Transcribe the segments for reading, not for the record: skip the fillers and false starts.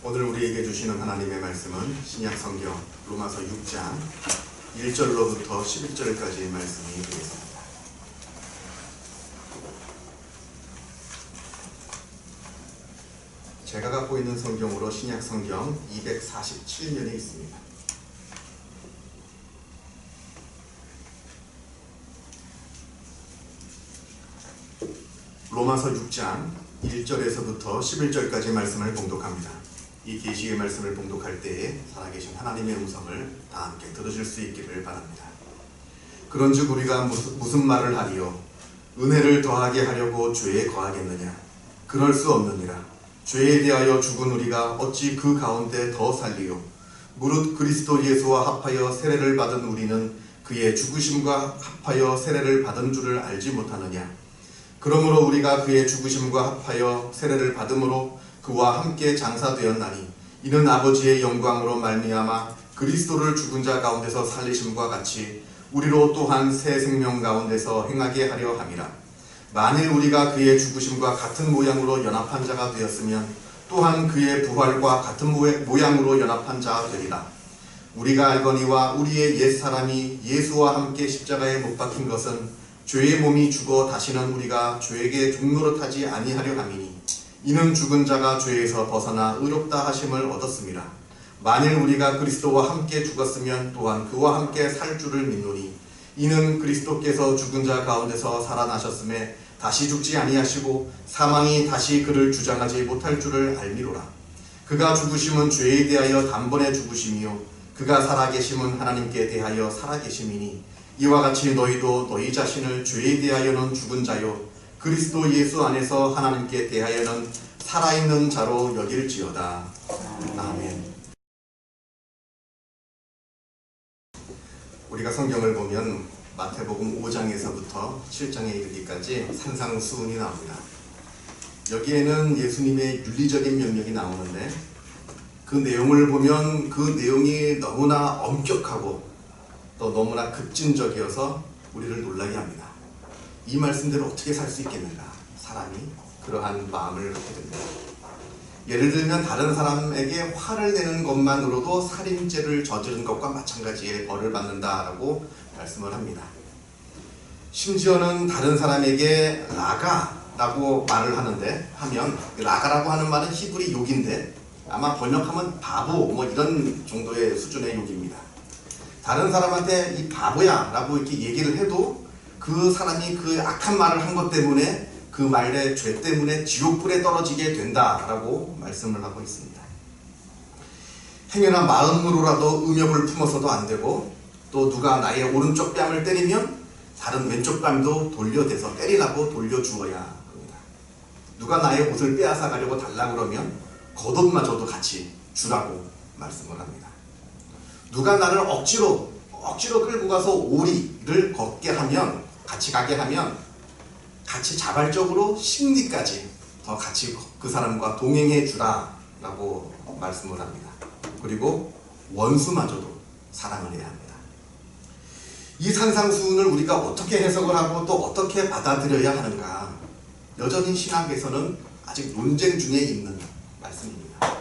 오늘 우리에게 주시는 하나님의 말씀은 신약 성경 로마서 6장 1절로부터 11절까지의 말씀이 되겠습니다. 제가 갖고 있는 성경으로 신약 성경 247면에 있습니다. 로마서 6장 1절에서부터 11절까지 말씀을 봉독합니다. 이 계시의 말씀을 봉독할 때에 살아계신 하나님의 음성을 다 함께 들으실 수 있기를 바랍니다. 그런즉 우리가 무슨 말을 하리요? 은혜를 더하게 하려고 죄에 거하겠느냐? 그럴 수 없느니라. 죄에 대하여 죽은 우리가 어찌 그 가운데 더 살리요? 무릇 그리스도 예수와 합하여 세례를 받은 우리는 그의 죽으심과 합하여 세례를 받은 줄을 알지 못하느냐? 그러므로 우리가 그의 죽으심과 합하여 세례를 받음으로 그와 함께 장사되었나니 이는 아버지의 영광으로 말미암아 그리스도를 죽은 자 가운데서 살리심과 같이 우리로 또한 새 생명 가운데서 행하게 하려 함이라. 만일 우리가 그의 죽으심과 같은 모양으로 연합한 자가 되었으면 또한 그의 부활과 같은 모양으로 연합한 자가 되리라. 우리가 알거니와 우리의 옛사람이 예수와 함께 십자가에 못 박힌 것은 죄의 몸이 죽어 다시는 우리가 죄에게 종노릇하지 아니하려 함이니 이는 죽은 자가 죄에서 벗어나 의롭다 하심을 얻었습니다. 만일 우리가 그리스도와 함께 죽었으면 또한 그와 함께 살 줄을 믿노니 이는 그리스도께서 죽은 자 가운데서 살아나셨음에 다시 죽지 아니하시고 사망이 다시 그를 주장하지 못할 줄을 알미로라. 그가 죽으심은 죄에 대하여 단번에 죽으심이요 그가 살아계심은 하나님께 대하여 살아계심이니 이와 같이 너희도 너희 자신을 죄에 대하여는 죽은 자요 그리스도 예수 안에서 하나님께 대하여는 살아있는 자로 여길지어다. 아멘. 우리가 성경을 보면 마태복음 5장에서부터 7장에 이르기까지 산상수훈이 나옵니다. 여기에는 예수님의 윤리적인 명령이 나오는데 그 내용을 보면 그 내용이 너무나 엄격하고 또 너무나 급진적이어서 우리를 놀라게 합니다. 이 말씀대로 어떻게 살 수 있겠는가? 사람이 그러한 마음을 갖게 됩니다. 예를 들면 다른 사람에게 화를 내는 것만으로도 살인죄를 저지른 것과 마찬가지의 벌을 받는다라고 말씀을 합니다. 심지어는 다른 사람에게 라가라고 말을 하면 라가라고 하는 말은 히브리 욕인데 아마 번역하면 바보 뭐 이런 정도의 수준의 욕입니다. 다른 사람한테 이 바보야 라고 이렇게 얘기를 해도 그 사람이 그 악한 말을 한 것 때문에 그 말의 죄 때문에 지옥불에 떨어지게 된다라고 말씀을 하고 있습니다. 행여나 마음으로라도 음욕을 품어서도 안 되고 또 누가 나의 오른쪽 뺨을 때리면 다른 왼쪽 뺨도 돌려대서 때리라고 돌려주어야 합니다. 누가 나의 옷을 빼앗아 가려고 달라고 그러면 겉옷마저도 같이 주라고 말씀을 합니다. 누가 나를 억지로 끌고 가서 오리를 걷게 하면 같이 가게 하면 같이 자발적으로 심리까지 더 같이 그 사람과 동행해 주라라고 말씀을 합니다. 그리고 원수마저도 사랑을 해야 합니다. 이 산상수훈을 우리가 어떻게 해석을 하고 또 어떻게 받아들여야 하는가? 여전히 신학에서는 아직 논쟁 중에 있는 말씀입니다.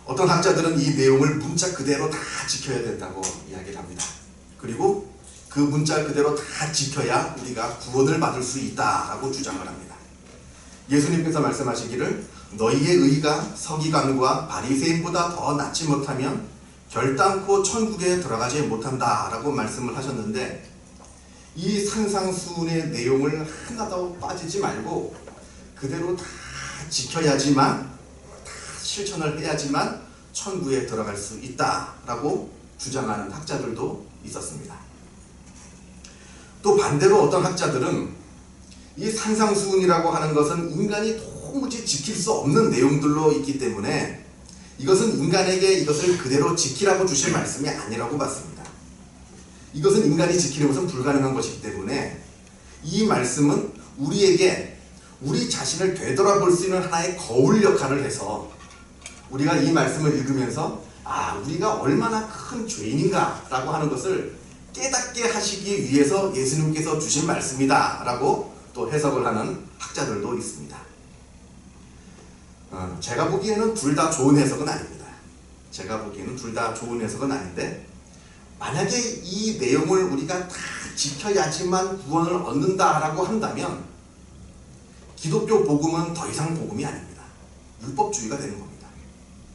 어떤 학자들은 이 내용을 문자 그대로 다 지켜야 된다고 이야기를 합니다. 그리고 그 문자 그대로 다 지켜야 우리가 구원을 받을 수 있다라고 주장을 합니다. 예수님께서 말씀하시기를 너희의 의가 서기관과 바리새인보다 더 낫지 못하면 결단코 천국에 들어가지 못한다라고 말씀을 하셨는데 이 산상수훈의 내용을 하나도 빠지지 말고 그대로 다 지켜야지만 다 실천을 해야지만 천국에 들어갈 수 있다라고 주장하는 학자들도 있었습니다. 또 반대로 어떤 학자들은 이 산상수훈이라고 하는 것은 인간이 도무지 지킬 수 없는 내용들로 있기 때문에 이것은 인간에게 이것을 그대로 지키라고 주신 말씀이 아니라고 봤습니다. 이것은 인간이 지키는 것은 불가능한 것이기 때문에 이 말씀은 우리에게 우리 자신을 되돌아볼 수 있는 하나의 거울 역할을 해서 우리가 이 말씀을 읽으면서 우리가 얼마나 큰 죄인인가 라고 하는 것을 깨닫게 하시기 위해서 예수님께서 주신 말씀이다 라고 또 해석을 하는 학자들도 있습니다. 제가 보기에는 둘 다 좋은 해석은 아닙니다. 제가 보기에는 둘 다 좋은 해석은 아닌데, 만약에 이 내용을 우리가 다 지켜야지만 구원을 얻는다라고 한다면 기독교 복음은 더 이상 복음이 아닙니다. 율법주의가 되는 겁니다.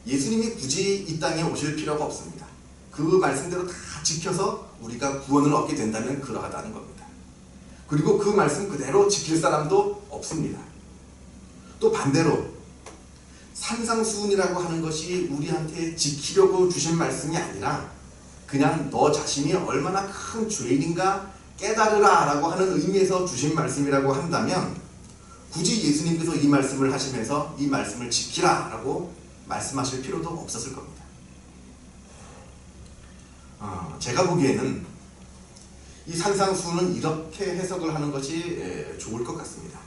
예수님이 굳이 이 땅에 오실 필요가 없습니다. 그 말씀대로 다 지켜서 우리가 구원을 얻게 된다면 그러하다는 겁니다. 그리고 그 말씀 그대로 지킬 사람도 없습니다. 또 반대로 산상수훈이라고 하는 것이 우리한테 지키려고 주신 말씀이 아니라 그냥 너 자신이 얼마나 큰 죄인인가 깨달으라 라고 하는 의미에서 주신 말씀이라고 한다면 굳이 예수님께서 이 말씀을 하시면서 이 말씀을 지키라 라고 말씀하실 필요도 없었을 겁니다. 제가 보기에는 이 산상수훈은 이렇게 해석을 하는 것이 좋을 것 같습니다.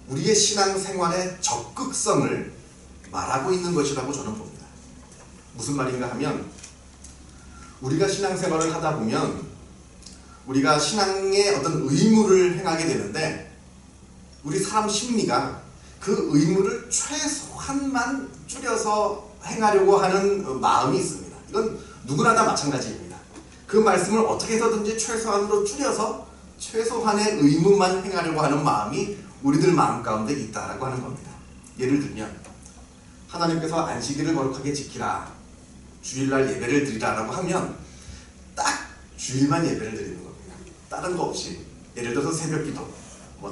우리의 신앙생활의 적극성을 말하고 있는 것이라고 저는 봅니다. 무슨 말인가 하면 우리가 신앙생활을 하다 보면 우리가 신앙의 어떤 의무를 행하게 되는데 우리 사람 심리가 그 의무를 최소한만 줄여서 행하려고 하는 마음이 있습니다. 이건 누구나 다 마찬가지입니다. 그 말씀을 어떻게 해서든지 최소한으로 줄여서 최소한의 의무만 행하려고 하는 마음이 우리들 마음 가운데 있다라고 하는 겁니다. 예를 들면 하나님께서 안식일을 거룩하게 지키라, 주일날 예배를 드리라 라고 하면 딱 주일만 예배를 드리는 겁니다. 다른 거 없이. 예를 들어서 새벽기도,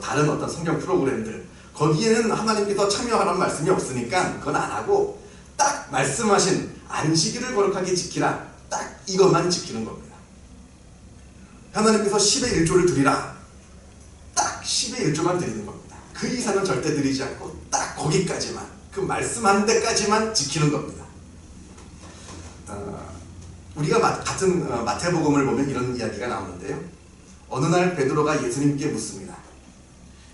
다른 어떤 성경 프로그램들, 거기에는 하나님께서 참여하라는 말씀이 없으니까 그건 안 하고 딱 말씀하신 안식일을 거룩하게 지키라, 딱 이것만 지키는 겁니다. 하나님께서 10의 1조를 드리라, 딱 10의 1조만 드리는 겁니다. 그 이상은 절대 드리지 않고 딱 거기까지만, 그 말씀한 데까지만 지키는 겁니다. 우리가 같은 마태복음을 보면 이런 이야기가 나오는데요. 어느 날 베드로가 예수님께 묻습니다.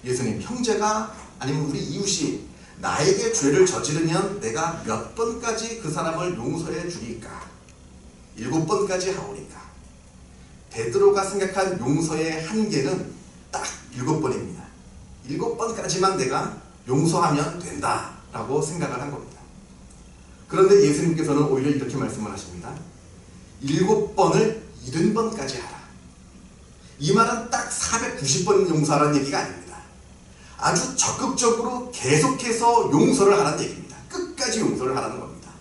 예수님, 형제가 아니면 우리 이웃이 나에게 죄를 저지르면 내가 몇 번까지 그 사람을 용서해 주리까? 7번까지 하오리까? 베드로가 생각한 용서의 한계는 딱 7번입니다. 7번까지만 내가 용서하면 된다라고 생각을 한 겁니다. 그런데 예수님께서는 오히려 이렇게 말씀을 하십니다. 7번을 70번까지 하라. 이 말은 딱 490번 용서하라는 얘기가 아닙니다. 아주 적극적으로 계속해서 용서를 하라는 얘기입니다. 끝까지 용서를 하라는 겁니다.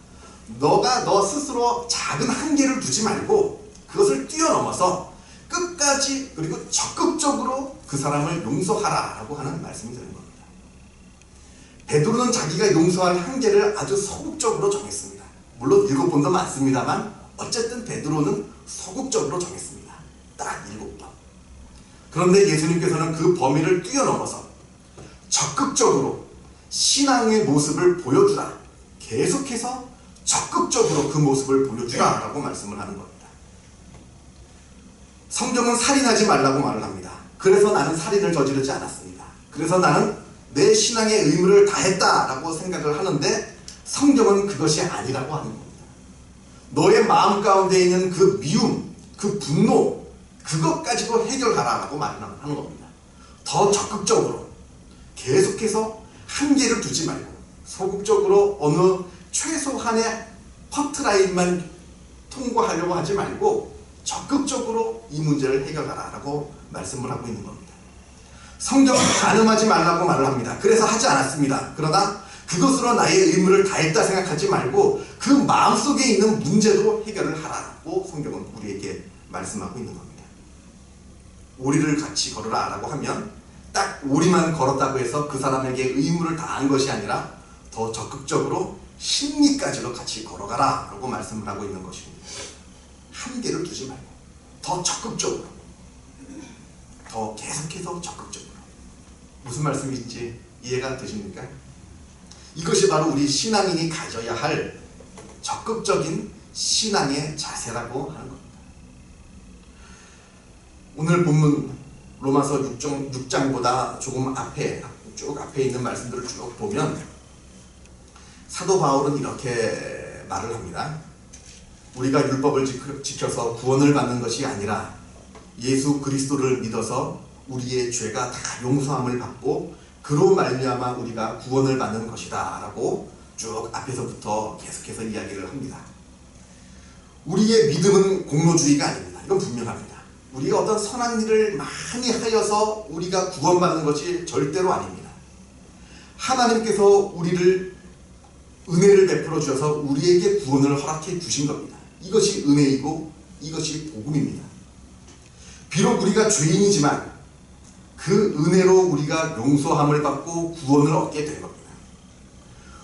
너가 너 스스로 작은 한계를 두지 말고 그것을 뛰어넘어서 끝까지 그리고 적극적으로 그 사람을 용서하라라고 하는 말씀이 되는 겁니다. 베드로는 자기가 용서할 한계를 아주 소극적으로 정했습니다. 물론 7번도 많습니다만 어쨌든 베드로는 소극적으로 정했습니다. 딱 7번. 그런데 예수님께서는 그 범위를 뛰어넘어서 적극적으로 신앙의 모습을 보여주라. 계속해서 적극적으로 그 모습을 보여주라 라고 말씀을 하는 겁니다. 성경은 살인하지 말라고 말을 합니다. 그래서 나는 살인을 저지르지 않았습니다. 그래서 나는 내 신앙의 의무를 다했다라고 생각을 하는데 성경은 그것이 아니라고 하는 겁니다. 너의 마음 가운데 있는 그 미움, 그 분노, 그것까지도 해결하라라고 말을 하는 겁니다. 더 적극적으로 계속해서 한계를 두지 말고 소극적으로 어느 최소한의 커트라인만 통과하려고 하지 말고 적극적으로 이 문제를 해결하라라고 말씀을 하고 있는 겁니다. 성경은 간음하지 말라고 말을 합니다. 그래서 하지 않았습니다. 그러나 그것으로 나의 의무를 다했다 생각하지 말고 그 마음속에 있는 문제도 해결을 하라고 성경은 우리에게 말씀하고 있는 겁니다. 오리를 같이 걸으라 라고 하면 딱 오리만 걸었다고 해서 그 사람에게 의무를 다한 것이 아니라 더 적극적으로 심리까지도 같이 걸어가라 라고 말씀을 하고 있는 것입니다. 한계를 두지 말고 더 적극적으로, 더 계속해서 적극적으로. 무슨 말씀인지 이해가 되십니까? 이것이 바로 우리 신앙인이 가져야 할 적극적인 신앙의 자세라고 하는 겁니다. 오늘 본문 로마서 6장보다 조금 앞에, 쭉 앞에 있는 말씀들을 쭉 보면 사도 바울은 이렇게 말을 합니다. 우리가 율법을 지켜서 구원을 받는 것이 아니라 예수 그리스도를 믿어서 우리의 죄가 다 용서함을 받고 그로 말미암아 우리가 구원을 받는 것이다 라고 쭉 앞에서부터 계속해서 이야기를 합니다. 우리의 믿음은 공로주의가 아닙니다. 이건 분명합니다. 우리가 어떤 선한 일을 많이 하여서 우리가 구원받는 것이 절대로 아닙니다. 하나님께서 우리를 은혜를 베풀어 주셔서 우리에게 구원을 허락해 주신 겁니다. 이것이 은혜이고 이것이 복음입니다. 비록 우리가 죄인이지만 그 은혜로 우리가 용서함을 받고 구원을 얻게 된 겁니다.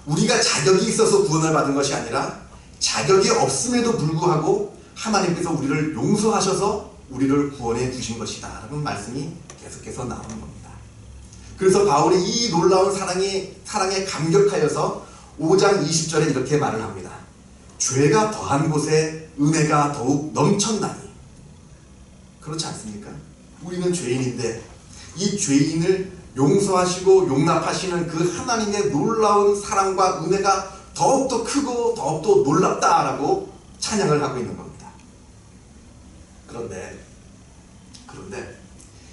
우리가 자격이 있어서 구원을 받은 것이 아니라 자격이 없음에도 불구하고 하나님께서 우리를 용서하셔서 우리를 구원해 주신 것이다 라는 말씀이 계속해서 나오는 겁니다. 그래서 바울이 이 놀라운 사랑에 감격하여서 5장 20절에 이렇게 말을 합니다. 죄가 더한 곳에 은혜가 더욱 넘쳤나니. 그렇지 않습니까? 우리는 죄인인데 이 죄인을 용서하시고 용납하시는 그 하나님의 놀라운 사랑과 은혜가 더욱더 크고 더욱더 놀랍다라고 찬양을 하고 있는 겁니다. 그런데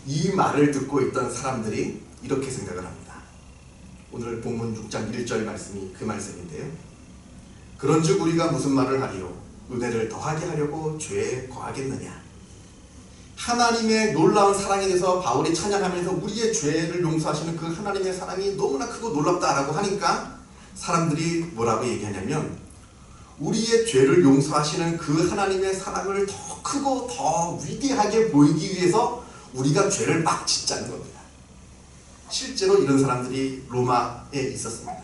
이 말을 듣고 있던 사람들이 이렇게 생각을 합니다. 오늘 본문 6장 1절 말씀이 그 말씀인데요. 그런즉 우리가 무슨 말을 하리요? 은혜를 더하게 하려고 죄에 거하겠느냐? 하나님의 놀라운 사랑에 대해서 바울이 찬양하면서 우리의 죄를 용서하시는 그 하나님의 사랑이 너무나 크고 놀랍다라고 하니까 사람들이 뭐라고 얘기하냐면 우리의 죄를 용서하시는 그 하나님의 사랑을 더 크고 더 위대하게 보이기 위해서 우리가 죄를 막 짓자는 겁니다. 실제로 이런 사람들이 로마에 있었습니다.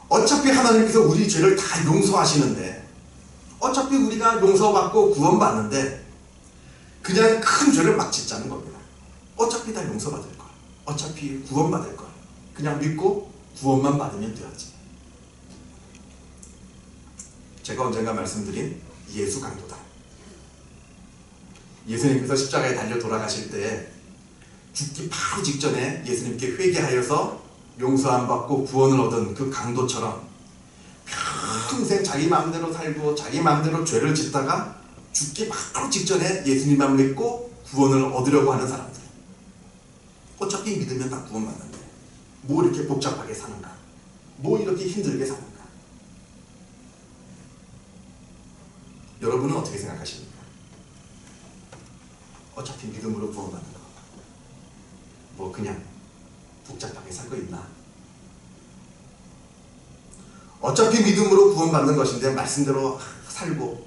어차피 하나님께서 우리 죄를 다 용서하시는데 어차피 우리가 용서받고 구원받는데 그냥 큰 죄를 막 짓자는 겁니다. 어차피 다 용서받을 걸. 어차피 구원받을 걸. 그냥 믿고 구원만 받으면 되었지. 제가 언젠가 말씀드린 예수 강도다. 예수님께서 십자가에 달려 돌아가실 때 죽기 바로 직전에 예수님께 회개하여서 용서함 받고 구원을 얻은 그 강도처럼 평생 자기 마음대로 살고 자기 마음대로 죄를 짓다가 죽기 바로 직전에 예수님만 믿고 구원을 얻으려고 하는 사람들. 어차피 믿으면 다 구원받는데 뭐 이렇게 복잡하게 사는가? 뭐 이렇게 힘들게 사는가? 여러분은 어떻게 생각하십니까? 어차피 믿음으로 구원받는 거. 뭐 그냥 복잡하게 살고 있나? 어차피 믿음으로 구원받는 것인데 말씀대로 살고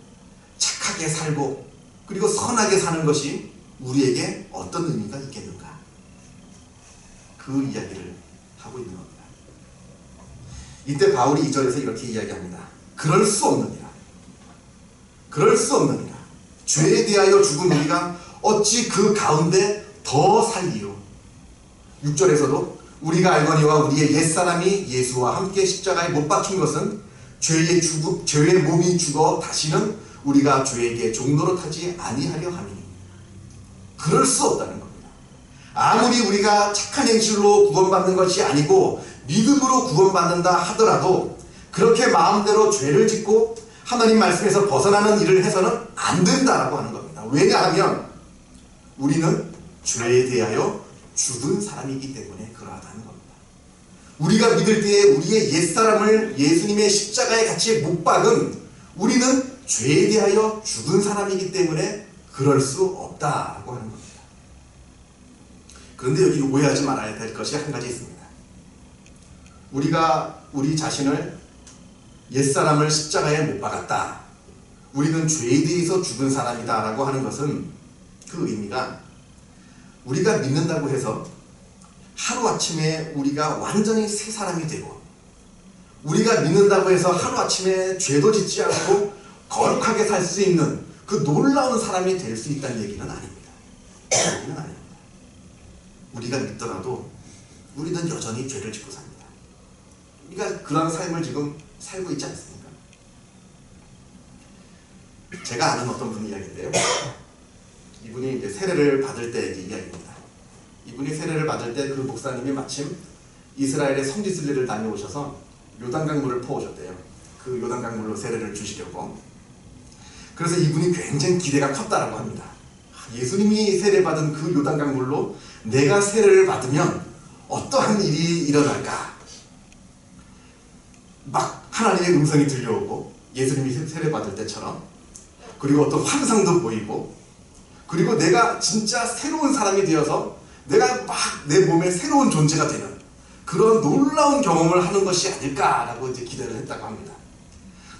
착하게 살고 그리고 선하게 사는 것이 우리에게 어떤 의미가 있겠는가? 그 이야기를 하고 있는 겁니다. 이때 바울이 2절에서 이렇게 이야기합니다. 그럴 수 없느니라. 그럴 수 없느니라. 죄에 대하여 죽은 우리가 어찌 그 가운데 더 살리요. 6절에서도 우리가 알거니와 우리의 옛사람이 예수와 함께 십자가에 못 박힌 것은 죄의 몸이 죽어 다시는 우리가 죄에게 종노릇하지 아니하려 함이니. 그럴 수 없다는 겁니다. 아무리 우리가 착한 행실로 구원받는 것이 아니고 믿음으로 구원받는다 하더라도 그렇게 마음대로 죄를 짓고 하나님 말씀에서 벗어나는 일을 해서는 안 된다라고 하는 겁니다. 왜냐하면 우리는 죄에 대하여 죽은 사람이기 때문에 그러하다는 겁니다. 우리가 믿을 때에 우리의 옛사람을 예수님의 십자가에 같이 못 박은 우리는 죄에 대하여 죽은 사람이기 때문에 그럴 수 없다라고 하는 겁니다. 그런데 여기 오해하지 말아야 될 것이 한 가지 있습니다. 우리가 우리 자신을 옛사람을 십자가에 못 박았다. 우리는 죄에 대해서 죽은 사람이다 라고 하는 것은 그 의미가 우리가 믿는다고 해서 하루아침에 우리가 완전히 새 사람이 되고 우리가 믿는다고 해서 하루아침에 죄도 짓지 않고 거룩하게 살 수 있는 그 놀라운 사람이 될 수 있다는 얘기는 아닙니다. 얘기는 아닙니다. 우리가 믿더라도 우리는 여전히 죄를 짓고 삽니다. 우리가 그런 삶을 지금 살고 있지 않습니까? 제가 아는 어떤 분 이야기인데요. 이분이 이제 세례를 받을 때 이야기입니다. 이분이 세례를 받을 때 그 목사님이 마침 이스라엘의 성지순례를 다녀오셔서 요단강물을 퍼오셨대요. 그 요단강물로 세례를 주시려고. 그래서 이분이 굉장히 기대가 컸다라고 합니다. 예수님이 세례받은 그 요단강 물로 내가 세례를 받으면 어떠한 일이 일어날까? 막 하나님의 음성이 들려오고 예수님이 세례받을 때처럼, 그리고 어떤 환상도 보이고, 그리고 내가 진짜 새로운 사람이 되어서 내가 막 내 몸에 새로운 존재가 되는 그런 놀라운 경험을 하는 것이 아닐까라고 이제 기대를 했다고 합니다.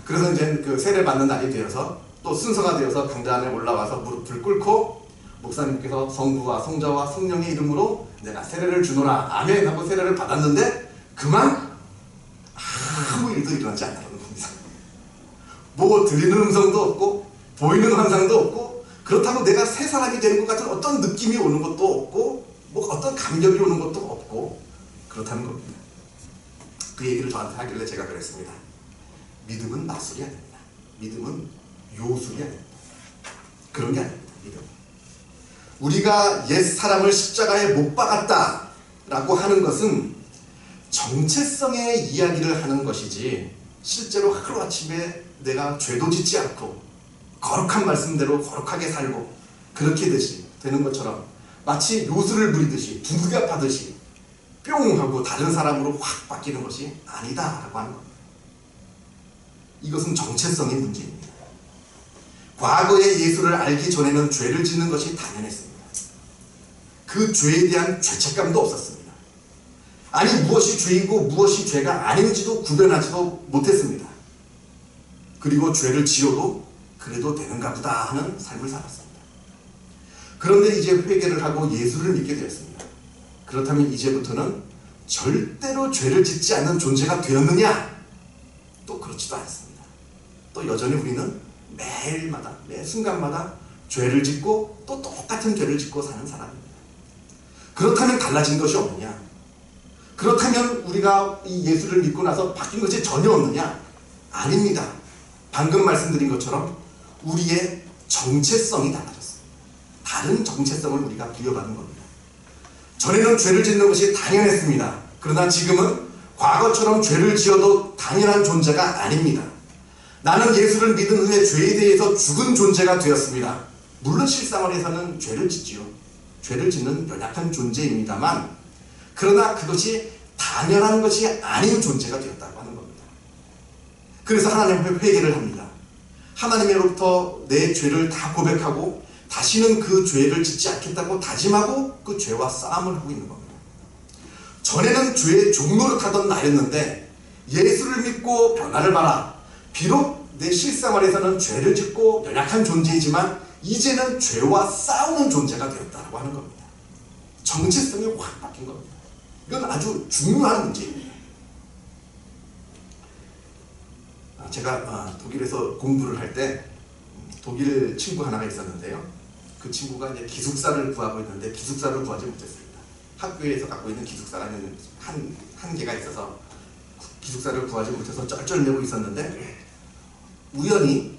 그래서 이제 그 세례받는 날이 되어서 또 순서가 되어서 강단에 올라와서 무릎을 꿇고 목사님께서 성부와 성자와 성령의 이름으로 내가 세례를 주노라 아멘 하고 세례를 받았는데 그만 아무 일도 일어나지 않는다는 겁니다. 뭐 들리는 음성도 없고 보이는 환상도 없고, 그렇다고 내가 새 사람이 되는 것 같은 어떤 느낌이 오는 것도 없고, 뭐 어떤 감격이 오는 것도 없고, 그렇다는 겁니다. 그 얘기를 저한테 하길래 제가 그랬습니다. 믿음은 마술이 아닙니다. 믿음은 요술이 아닙니다. 그런 게 아닙니다. 믿음. 우리가 옛 사람을 십자가에 못 박았다 라고 하는 것은 정체성의 이야기를 하는 것이지, 실제로 하루아침에 내가 죄도 짓지 않고 거룩한 말씀대로 거룩하게 살고 그렇게 되는 것처럼 마치 요술을 부리듯이 두들겨 파듯이 뿅 하고 다른 사람으로 확 바뀌는 것이 아니다 라고 하는 겁니다. 이것은 정체성의 문제입니다. 과거의 예수를 알기 전에는 죄를 짓는 것이 당연했습니다. 그 죄에 대한 죄책감도 없었습니다. 아니 무엇이 죄이고 무엇이 죄가 아닌지도 구별하지도 못했습니다. 그리고 죄를 지어도 그래도 되는가 보다 하는 삶을 살았습니다. 그런데 이제 회개를 하고 예수를 믿게 되었습니다. 그렇다면 이제부터는 절대로 죄를 짓지 않는 존재가 되었느냐? 또 그렇지도 않습니다. 또 여전히 우리는 매일마다 매 순간마다 죄를 짓고 또 똑같은 죄를 짓고 사는 사람입니다. 그렇다면 달라진 것이 없느냐? 그렇다면 우리가 이 예수를 믿고 나서 바뀐 것이 전혀 없느냐? 아닙니다. 방금 말씀드린 것처럼 우리의 정체성이 달라졌습니다. 다른 정체성을 우리가 부여받은 겁니다. 전에는 죄를 짓는 것이 당연했습니다. 그러나 지금은 과거처럼 죄를 지어도 당연한 존재가 아닙니다. 나는 예수를 믿은 후에 죄에 대해서 죽은 존재가 되었습니다. 물론 실생활에서는 죄를 짓지요. 죄를 짓는 연약한 존재입니다만, 그러나 그것이 당연한 것이 아닌 존재가 되었다고 하는 겁니다. 그래서 하나님 앞에 회개를 합니다. 하나님으로부터 내 죄를 다 고백하고 다시는 그 죄를 짓지 않겠다고 다짐하고 그 죄와 싸움을 하고 있는 겁니다. 전에는 죄의 종노릇하던 나였는데 예수를 믿고 변화를 봐라. 비록 내 실생활에서는 죄를 짓고 연약한 존재이지만 이제는 죄와 싸우는 존재가 되었다고 하는 겁니다. 정체성이 확 바뀐 겁니다. 이건 아주 중요한 문제입니다. 제가 독일에서 공부를 할 때 독일 친구 하나가 있었는데요. 그 친구가 이제 기숙사를 구하고 있는데 기숙사를 구하지 못했습니다. 학교에서 갖고 있는 기숙사라는 한계가 있어서 기숙사를 구하지 못해서 쩔쩔매고 있었는데 우연히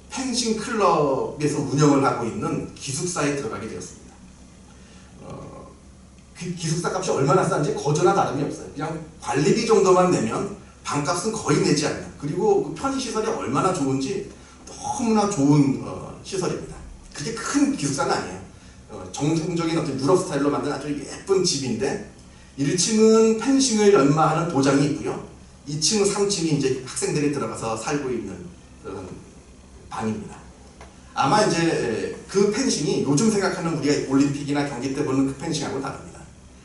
펜싱 클럽에서 운영을 하고 있는 기숙사에 들어가게 되었습니다. 그 기숙사 값이 얼마나 싼지 거저나 다름이 없어요. 그냥 관리비 정도만 내면 방값은 거의 내지 않는, 그리고 그 편의시설이 얼마나 좋은지 너무나 좋은 시설입니다. 그게 큰 기숙사는 아니에요. 정통적인 어떤 유럽 스타일로 만든 아주 예쁜 집인데 1층은 펜싱을 연마하는 도장이 있고요. 2층, 3층이 이제 학생들이 들어가서 살고 있는 그런 방입니다. 아마 이제 그 펜싱이 요즘 생각하는 우리가 올림픽이나 경기 때 보는 그 펜싱하고는 다릅니다.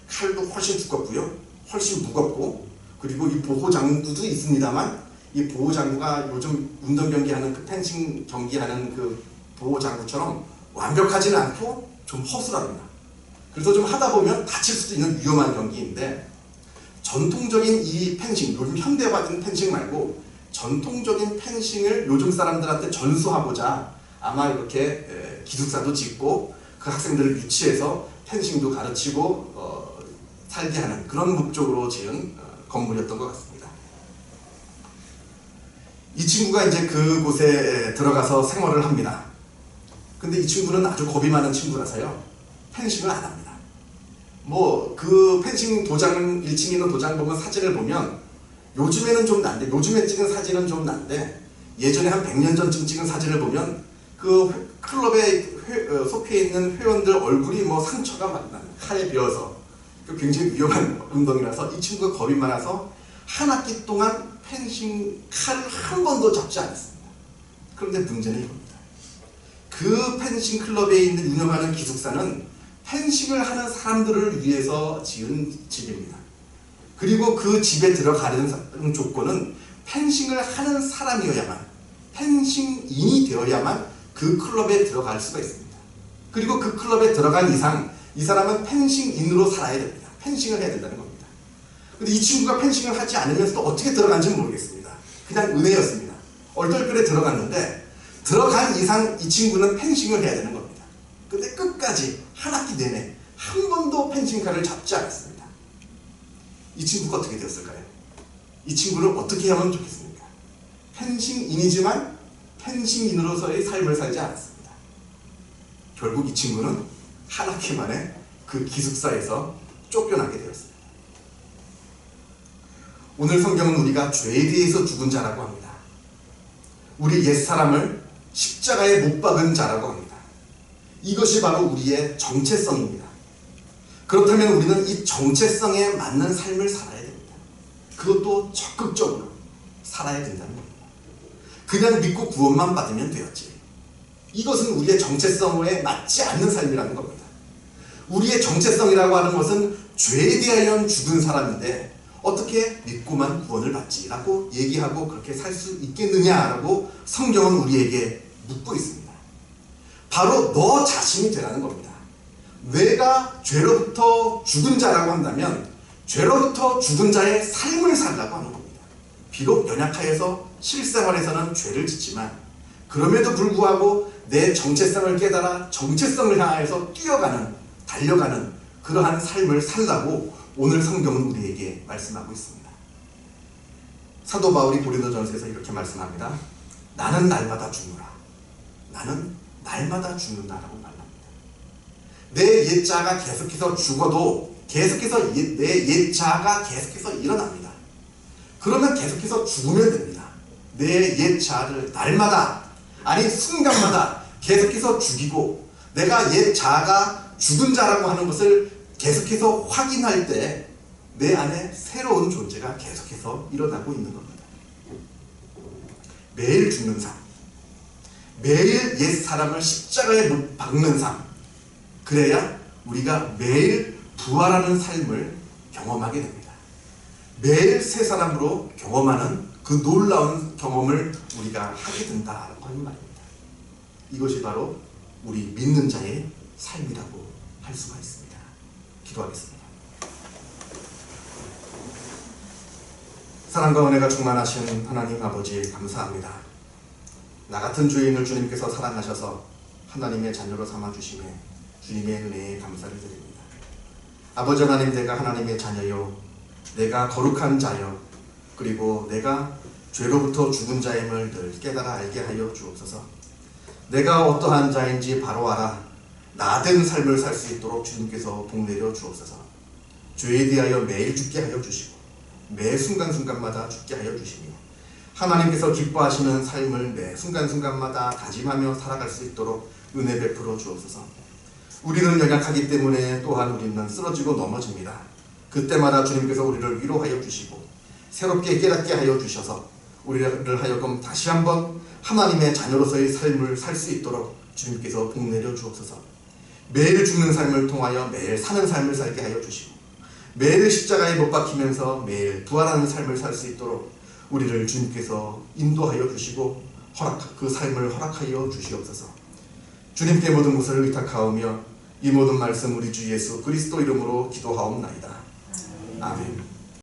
칼도 훨씬 두껍고요. 훨씬 무겁고, 그리고 이 보호장구도 있습니다만 이 보호장구가 요즘 운동 경기하는 그 펜싱 경기하는 그 보호장구처럼 완벽하지는 않고 좀 허술합니다. 그래서 좀 하다 보면 다칠 수도 있는 위험한 경기인데, 전통적인 이 펜싱, 요즘 현대화된 펜싱 말고 전통적인 펜싱을 요즘 사람들한테 전수하고자 아마 이렇게 기숙사도 짓고 그 학생들을 유치해서 펜싱도 가르치고 살게 하는 그런 목적으로 지은 건물이었던 것 같습니다. 이 친구가 이제 그곳에 들어가서 생활을 합니다. 근데 이 친구는 아주 겁이 많은 친구라서요, 펜싱을 안 합니다. 뭐 그 펜싱 도장, 1층에 있는 도장 보면 사진을 보면 요즘에는 좀 난데, 요즘에 찍은 사진은 좀 난데 예전에 한 100년 전쯤 찍은 사진을 보면 그 클럽에 속해 있는 회원들 얼굴이 뭐 상처가 막 나는 칼에 베어서 굉장히 위험한 운동이라서 이 친구가 겁이 많아서 한 학기 동안 펜싱 칼을 한 번도 잡지 않았습니다. 그런데 문제는 이겁니다. 그 펜싱 클럽에 있는 운영하는 기숙사는 펜싱을 하는 사람들을 위해서 지은 집입니다. 그리고 그 집에 들어가는 조건은 펜싱을 하는 사람이어야만, 펜싱인이 되어야만 그 클럽에 들어갈 수가 있습니다. 그리고 그 클럽에 들어간 이상 이 사람은 펜싱인으로 살아야 됩니다. 펜싱을 해야 된다는 겁니다. 근데 이 친구가 펜싱을 하지 않으면서도 어떻게 들어간지는 모르겠습니다. 그냥 은혜였습니다. 얼떨결에 들어갔는데 들어간 이상 이 친구는 펜싱을 해야 되는 겁니다. 근데 끝까지 한 학기 내내 한 번도 펜싱칼을 잡지 않았습니다. 이 친구가 어떻게 되었을까요? 이 친구를 어떻게 하면 좋겠습니까? 펜싱인이지만 펜싱인으로서의 삶을 살지 않았습니다. 결국 이 친구는 한 학기 만에 그 기숙사에서 쫓겨나게 되었습니다. 오늘 성경은 우리가 죄에 대해서 죽은 자라고 합니다. 우리 옛사람을 십자가에 못 박은 자라고 합니다. 이것이 바로 우리의 정체성입니다. 그렇다면 우리는 이 정체성에 맞는 삶을 살아야 됩니다. 그것도 적극적으로 살아야 된다는 겁니다. 그냥 믿고 구원만 받으면 되었지. 이것은 우리의 정체성에 맞지 않는 삶이라는 겁니다. 우리의 정체성이라고 하는 것은 죄에 대하여 죽은 사람인데 어떻게 믿고만 구원을 받지라고 얘기하고 그렇게 살 수 있겠느냐라고 성경은 우리에게 묻고 있습니다. 바로 너 자신이 되라는 겁니다. 내가 죄로부터 죽은 자라고 한다면 죄로부터 죽은 자의 삶을 살라고 하는 겁니다. 비록 연약하여서 실생활에서는 죄를 짓지만 그럼에도 불구하고 내 정체성을 깨달아 정체성을 향해서 뛰어가는, 달려가는 그러한 삶을 살라고 오늘 성경은 우리에게 말씀하고 있습니다. 사도 바울이 고린도전서에서 이렇게 말씀합니다. 나는 날마다 죽노라. 나는 날마다 죽는다라고 말합니다. 내 옛자가 계속해서 죽어도 계속해서 내 옛자가 계속해서 일어납니다. 그러면 계속해서 죽으면 됩니다. 내 옛자를 날마다, 아니 순간마다 계속해서 죽이고 내가 옛자가 죽은 자라고 하는 것을 계속해서 확인할 때 내 안에 새로운 존재가 계속해서 일어나고 있는 겁니다. 매일 죽는 삶, 매일 옛 사람을 십자가에 못 박는 삶, 그래야 우리가 매일 부활하는 삶을 경험하게 됩니다. 매일 새 사람으로 경험하는 그 놀라운 경험을 우리가 하게 된다라고 하는 말입니다. 이것이 바로 우리 믿는 자의 삶이라고 할 수가 있습니다. 기도하겠습니다. 사랑과 은혜가 충만하신 하나님 아버지 감사합니다. 나 같은 죄인을 주님께서 사랑하셔서 하나님의 자녀로 삼아주심에 주님의 은혜에 감사를 드립니다. 아버지 하나님, 내가 하나님의 자녀요, 내가 거룩한 자요, 그리고 내가 죄로부터 죽은 자임을 늘 깨달아 알게 하여 주옵소서. 내가 어떠한 자인지 바로 알아 나된 삶을 살 수 있도록 주님께서 복내려 주옵소서. 죄에 대하여 매일 죽게 하여 주시고 매 순간순간마다 죽게 하여 주시며 하나님께서 기뻐하시는 삶을 매 순간순간마다 다짐하며 살아갈 수 있도록 은혜 베풀어 주옵소서. 우리는 연약하기 때문에 또한 우리는 쓰러지고 넘어집니다. 그때마다 주님께서 우리를 위로하여 주시고 새롭게 깨닫게 하여 주셔서 우리를 하여금 다시 한번 하나님의 자녀로서의 삶을 살 수 있도록 주님께서 복내려 주옵소서. 매일 죽는 삶을 통하여 매일 사는 삶을 살게 하여 주시고 매일 십자가에 못 박히면서 매일 부활하는 삶을 살 수 있도록 우리를 주님께서 인도하여 주시고 그 삶을 허락하여 주시옵소서. 주님께 모든 것을 의탁하오며 이 모든 말씀 우리 주 예수 그리스도 이름으로 기도하옵나이다. 아멘.